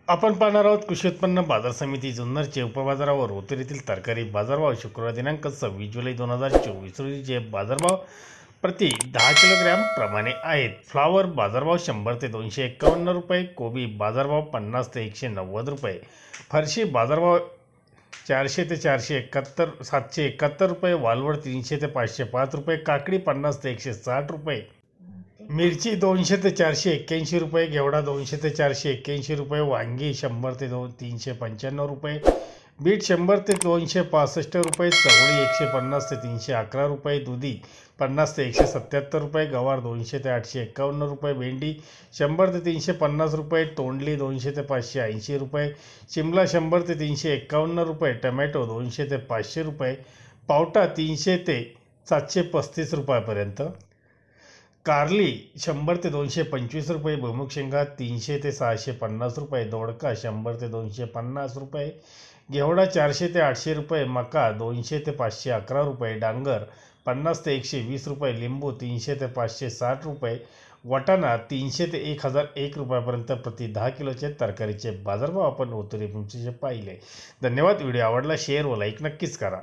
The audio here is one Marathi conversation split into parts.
आपण पाहणार आहोत कृषी उत्पन्न बाजार समिती जुन्नरचे उपबाजारावर ओतूर तरकारी बाजारभाव शुक्रवार दिनांक 26 जुलै 2024 रोजीचे बाजारभाव प्रति 10 किलोग्रॅम प्रमाणे आहेत. फ्लावर बाजारभाव 100 ते 251 रुपये, कोबी बाजारभाव 50 ते 190 रुपये, फरशी बाजारभाव 400 ते 471 771 रुपये, वालवड 300 ते 505 रुपये, काकडी 50 ते 160 रुपये, मिरची 200 ते 481 रुपये, घेवडा 200 ते 481 रुपये, वांगी 100 ते 395 रुपये, बीट 100 ते 265 रुपये, चवळी 150 ते 311 रुपये, दुधी 50 ते 177 रुपये, गवार 200 ते 851 रुपये, भेंडी 100 ते 350 रुपये, तोंडली 200 ते 580 रुपये, शिमला 100 ते 351 रुपये, टमॅटो 200 ते 500 रुपये, पावटा 300 ते 735 रुपयापर्यंत, कारली 100 ते 225 रुपये, भुईमुग शेंगा 300 ते 650 रुपये, दोडका 100 ते 250 रुपये, घेवडा 400 ते 800 रुपये, मका 200 ते 511 रुपये, डांगर 50 ते 120 रुपये, लिंबू 300 ते 560 रुपये, वाटाणा 300 ते 1001 रुपयापर्यंत प्रति 10 किलोचे तरकारीचे बाजारभाव आपण ओतूर पाहिले. धन्यवाद. व्हिडिओ आवडला शेअर व लाईक नक्कीच करा.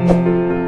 Thank you.